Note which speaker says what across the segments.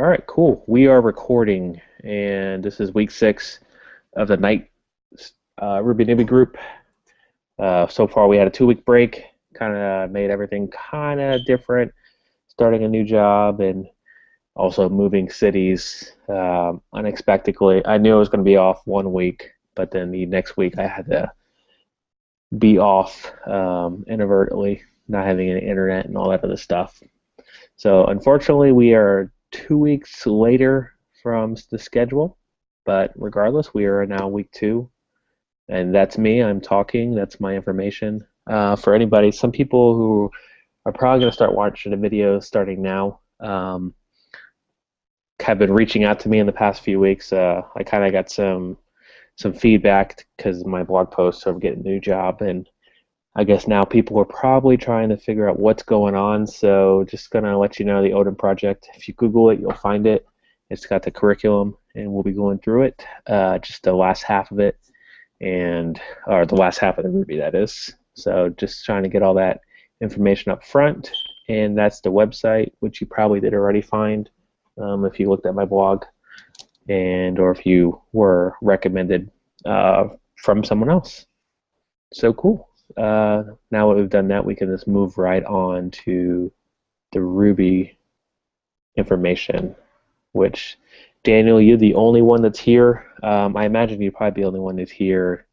Speaker 1: All right, cool. We are recording, and this is week 6 of the night Ruby Newbie Group. So far, we had a 2-week break, kind of made everything kind of different, starting a new job and also moving cities unexpectedly. I knew I was going to be off 1 week, but then the next week I had to be off inadvertently, not having any internet and all that other stuff. So unfortunately, we are 2 weeks later from the schedule, but regardless, we are now week 2, and that's me. I'm talking. That's my information. For anybody, some people who are probably going to start watching the videos starting now have been reaching out to me in the past few weeks. I kind of got some feedback because my blog posts of getting a new job, and I guess now people are probably trying to figure out what's going on, so just going to let you know the Odin project. If you Google it, you'll find it. It's got the curriculum, and we'll be going through it, just the last half of it, or the last half of the Ruby, that is. So just trying to get all that information up front, and that's the website, which you probably did already find if you looked at my blog, or if you were recommended from someone else. So cool. Now that we've done that, we can just move right on to the Ruby information, which, Daniel, you're the only one that's here. I imagine you'd probably be the only one that's here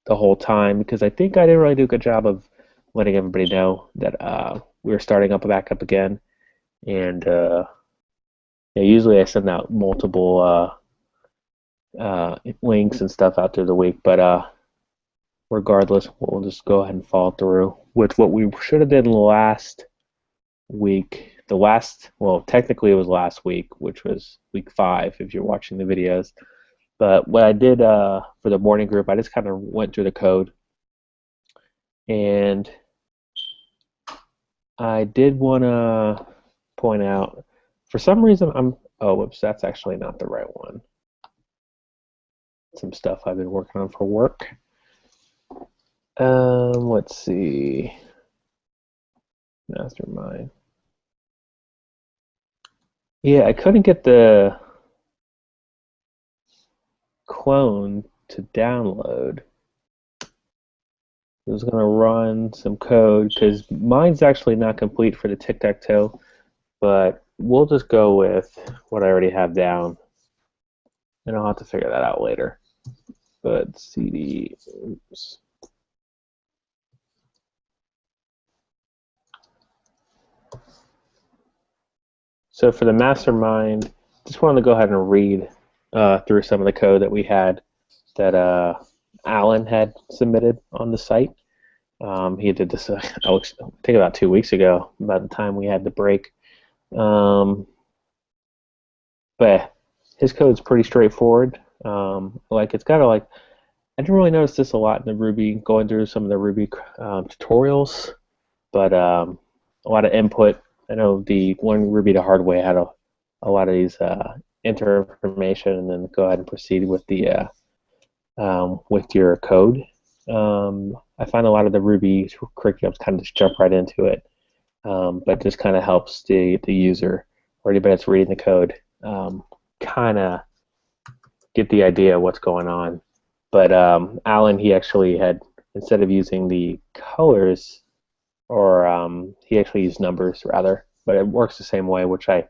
Speaker 1: the whole time, because I think I didn't really do a good job of letting everybody know that we were starting back up again. And yeah, usually I send out multiple links and stuff out through the week, but regardless, we'll just go ahead and follow through with what we should have done last week. Well, technically it was last week, which was week 5 if you're watching the videos. But what I did for the morning group, I just kind of went through the code, and I did want to point out, for some reason oh, whoops, that's actually not the right one. Some stuff I've been working on for work. Let's see. Mastermind. Yeah, I couldn't get the clone to download. I was going to run some code because mine's actually not complete for the tic-tac-toe, but we'll just go with what I already have down, and I'll have to figure that out later. But cd, oops. So for the mastermind, just wanted to go ahead and read through some of the code that we had that Alan had submitted on the site. He did this, I think, about 2 weeks ago, about the time we had the break. But his code's pretty straightforward. It's got I didn't really notice this a lot in the Ruby, going through some of the Ruby tutorials, but a lot of input. I know the one Ruby the hard way had a lot of these enter information and then go ahead and proceed with the with your code. I find a lot of the Ruby curriculums kind of just jump right into it, but just kind of helps the user or anybody that's reading the code kind of get the idea of what's going on. But Alan, he actually had, instead of using the colors, or he actually used numbers rather, but it works the same way, which I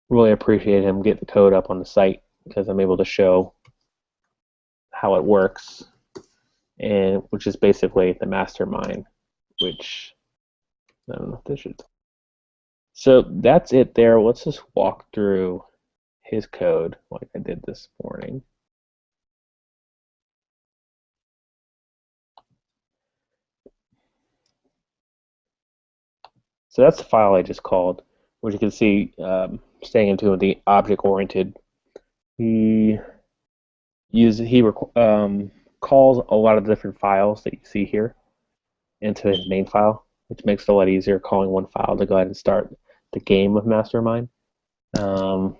Speaker 1: really appreciate him getting the code up on the site, because I'm able to show how it works, and which is basically the mastermind, which I don't know if this should. So that's it there. Let's just walk through his code like I did this morning. So that's the file I just called, which you can see staying into the object-oriented. He calls a lot of different files that you see here into his main file, which makes it a lot easier calling one file to go ahead and start the game of Mastermind. And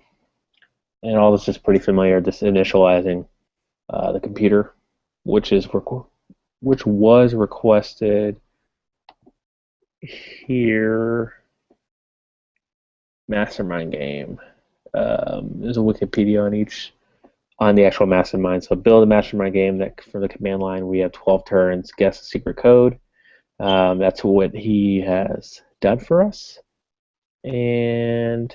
Speaker 1: all this is pretty familiar, just initializing the computer, which was requested here. mastermind game. There's a Wikipedia on the actual mastermind. So build a mastermind game that for the command line we have 12 turns. Guess the secret code. That's what he has done for us. And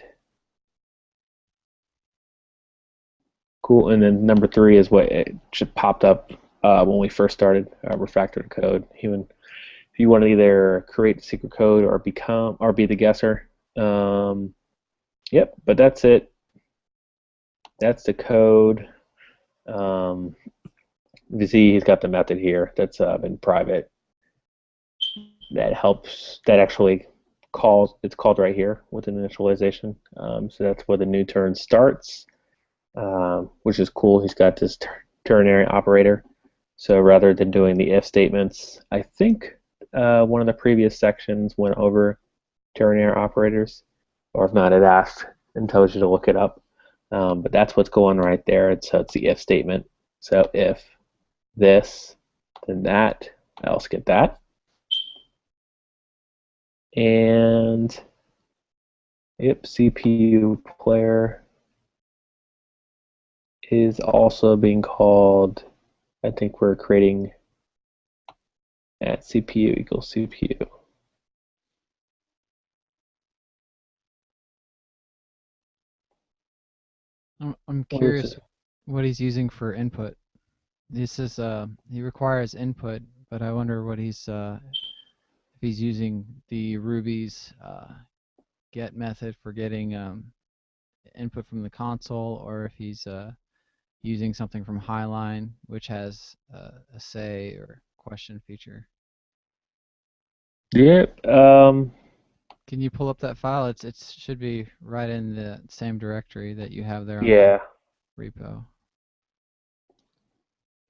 Speaker 1: cool. And then number 3 is what it just popped up when we first started refactored code. If you want to either create the secret code or be the guesser. Yep, but that's it. That's the code. You see, he's got the method here that's been private. That helps. That actually calls. It's called right here with an initialization. So that's where the new turn starts, which is cool. He's got this ternary operator. So rather than doing the if statements, I think one of the previous sections went over ternary operators, or if not, it asked and tells you to look it up. But that's what's going right there. It's the if statement. So if this, then that, else get that. And yep, CPU player is also being called. I think we're creating at CPU equals CPU.
Speaker 2: I'm curious what he's using for input. This is he requires input, but I wonder what if he's using the Ruby's get method for getting input from the console, or if he's using something from Highline, which has a say or question feature.
Speaker 1: Yep.
Speaker 2: Can you pull up that file? It should be right in the same directory that you have there on
Speaker 1: Yeah.
Speaker 2: the repo.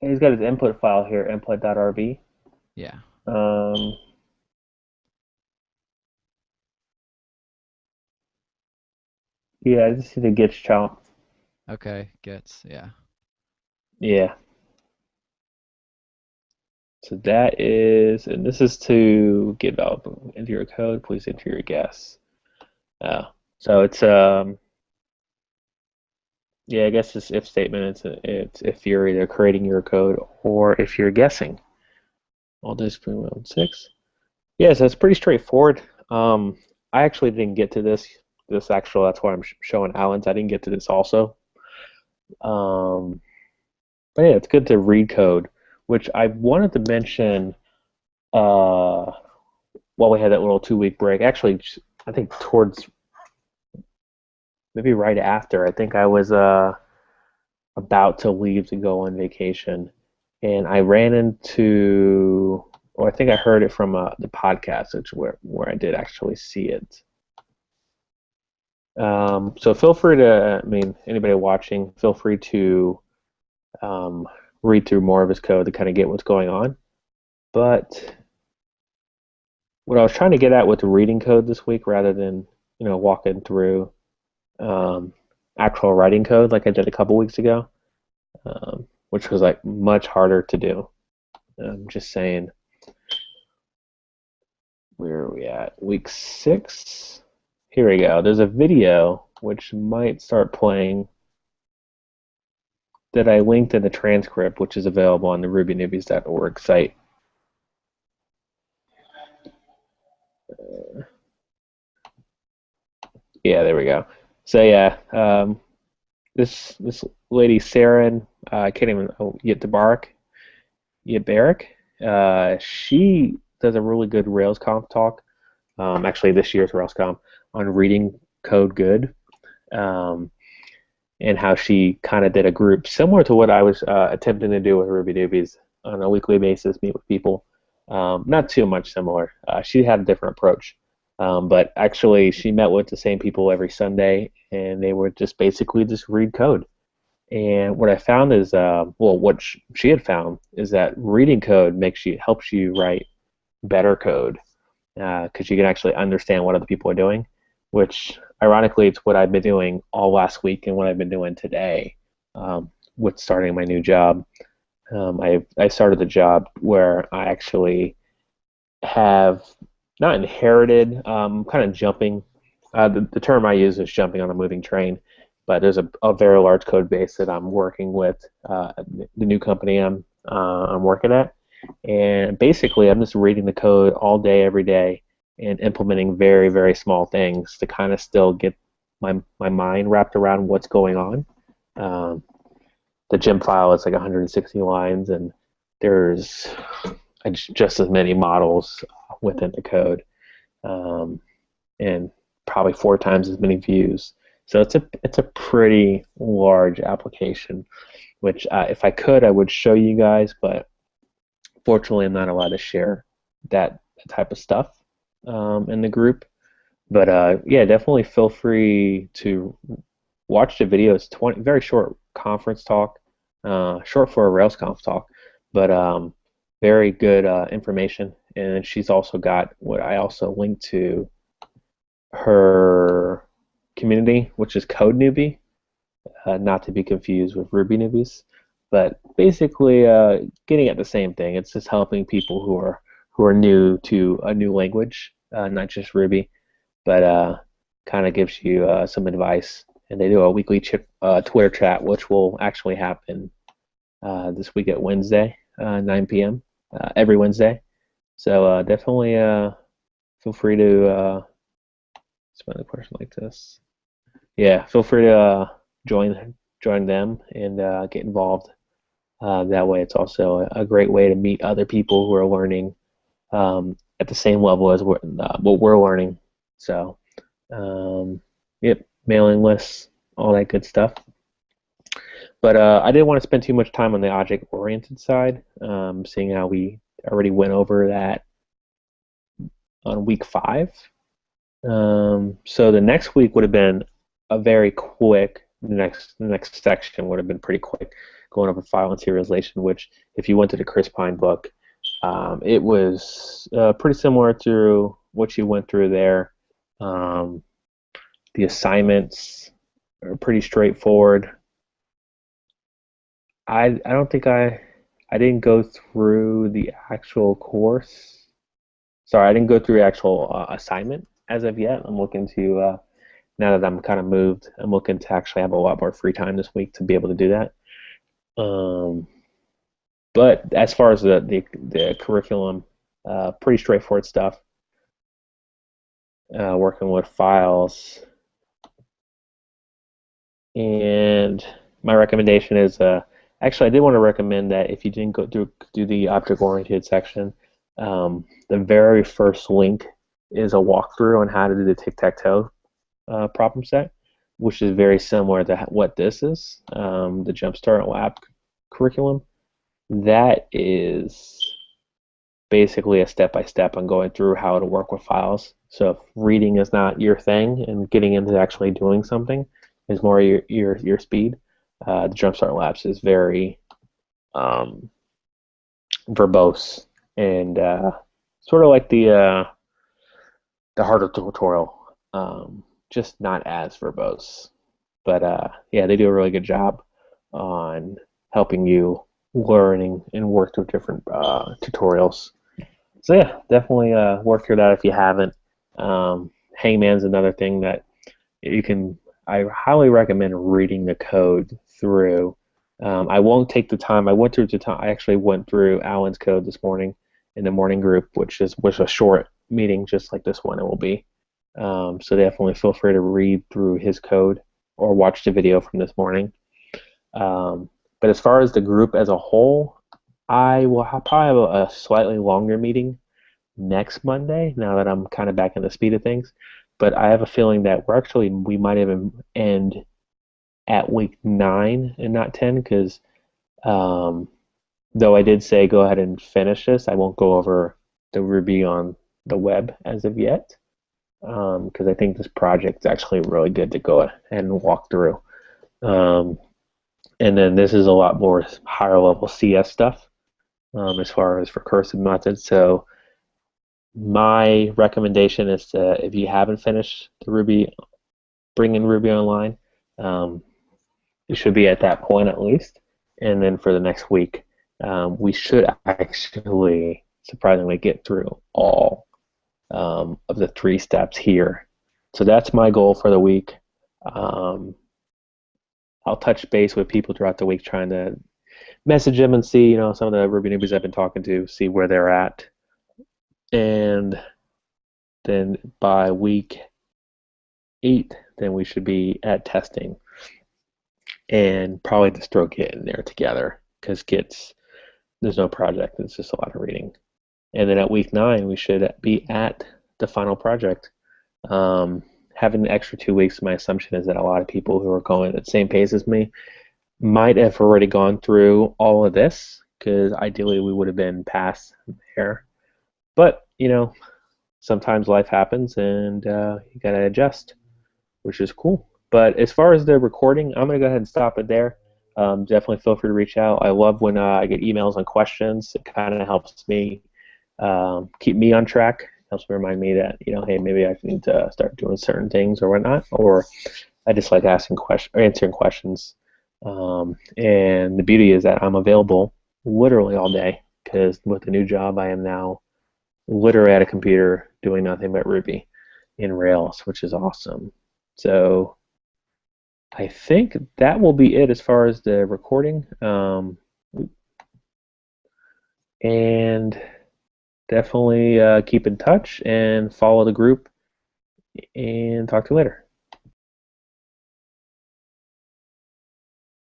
Speaker 1: He's got his input file here, input.rb.
Speaker 2: Yeah.
Speaker 1: Yeah, I just see the git chomp.
Speaker 2: Okay, gets, yeah.
Speaker 1: Yeah. So that is, and this is to get enter your code. Please enter your guess. So it's yeah, I guess this if statement. It's if you're either creating your code or if you're guessing. All this premium 6. Yeah, so it's pretty straightforward. I actually didn't get to this actual. That's why I'm showing Alan's. I didn't get to this also. But yeah, it's good to read code, which I wanted to mention while we had that little 2 week break. Actually, I think towards maybe right after. I think I was about to leave to go on vacation, and I ran into, or I think I heard it from the podcast, which where I did actually see it. So feel free to, I mean, anybody watching, feel free to read through more of his code to kind of get what's going on. But what I was trying to get at with the reading code this week, rather than walking through actual writing code like I did a couple weeks ago, which was like much harder to do. I'm just saying, where are we at? Week 6. Here we go. There's a video which might start playing that I linked in the transcript, which is available on the rubynewbies.org site. Yeah, there we go. So yeah, this lady Saren, I can't even Yetbarak. She does a really good RailsConf talk. Actually, this year's RailsConf on reading code good, and how she kind of did a group similar to what I was attempting to do with Ruby Newbies on a weekly basis, meet with people. Not too much similar. She had a different approach. But actually, she met with the same people every Sunday, and they would just basically just read code. And what I found is, what she had found is that reading code helps you write better code, because you can actually understand what other people are doing, which ironically it's what I've been doing all last week and what I've been doing today with starting my new job. I started the job where I actually have not inherited, kind of jumping The term I use is jumping on a moving train, but there's a very large code base that I'm working with, the new company I'm working at, and basically I'm just reading the code all day, every day, and implementing very, very small things to kind of still get my mind wrapped around what's going on. Um, the gem file is like 160 lines, and there's just as many models within the code, um, and probably 4 times as many views. So it's a pretty large application, which if I could, I would show you guys, but fortunately, I'm not allowed to share that type of stuff in the group. But yeah, definitely feel free to watch the video. It's 20, very short conference talk, short for a RailsConf talk, but very good information. And she's also got what I also linked to her community, which is Code Newbie, not to be confused with Ruby Newbies. But basically, getting at the same thing. It's just helping people who are new to a new language, not just Ruby, but kind of gives you some advice. And they do a weekly Twitter chat, which will actually happen this week at Wednesday, 9 p.m. Every Wednesday. So definitely feel free to spend a question like this. Yeah, feel free to join them and get involved. That way, it's also a great way to meet other people who are learning at the same level as what we're learning. So, yep, mailing lists, all that good stuff. But I didn't want to spend too much time on the object-oriented side, seeing how we already went over that on week 5. So the next week would have been a very quick. The next section would have been pretty quick, going over file and serialization. Which, if you went to the Chris Pine book, it was pretty similar to what you went through there. The assignments are pretty straightforward. I don't think I didn't go through the actual course. Sorry, I didn't go through the actual assignment as of yet. I'm looking to now that I'm kind of moved, I'm looking to actually have a lot more free time this week to be able to do that. But as far as the curriculum, pretty straightforward stuff. Working with files, and my recommendation is actually I did want to recommend that if you didn't go through do the object-oriented section, the very first link is a walkthrough on how to do the tic-tac-toe problem set, which is very similar to what this is, the Jumpstart Lab curriculum. That is basically a step-by-step on going through how to work with files. So if reading is not your thing and getting into actually doing something is more your speed, the Jumpstart Labs is very verbose and sort of like the harder tutorial, just not as verbose. But yeah, they do a really good job on helping you learning and work through different tutorials. So yeah, definitely work through that if you haven't. Hangman's another thing that you can. I highly recommend reading the code through. I won't take the time. I actually went through Alan's code this morning in the morning group, which was a short meeting, just like this one it will be. So definitely feel free to read through his code or watch the video from this morning. But as far as the group as a whole, I will probably have a slightly longer meeting next Monday, now that I'm kind of back in the speed of things. But I have a feeling that we might even end at week 9 and not 10, because though I did say go ahead and finish this, I won't go over the Ruby on the web as of yet, because I think this project is actually really good to go ahead and walk through. And then this is a lot more higher level CS stuff as far as recursive methods. So my recommendation is to, if you haven't finished the Ruby, bring in Ruby Online. You should be at that point at least. And then for the next week, we should actually surprisingly get through all of the 3 steps here. So that's my goal for the week. Um, I'll touch base with people throughout the week, trying to message them and see, some of the Ruby newbies I've been talking to, see where they're at, and then by week 8, then we should be at testing and probably just throw Git in there together because Git's there's no project; it's just a lot of reading. And then at week 9, we should be at the final project. Um, Having the extra 2 weeks, my assumption is that a lot of people who are going at the same pace as me might have already gone through all of this because ideally we would have been past there. But, sometimes life happens and you got to adjust, which is cool. But as far as the recording, I'm going to go ahead and stop it there. Definitely feel free to reach out. I love when I get emails on questions. It kind of helps me keep me on track. Helps me remind me that, hey, maybe I need to start doing certain things or whatnot. Or I just like asking questions or answering questions. And the beauty is that I'm available literally all day because with the new job, I am now literally at a computer doing nothing but Ruby in Rails, which is awesome. So I think that will be it as far as the recording. And definitely keep in touch and follow the group and talk to you later.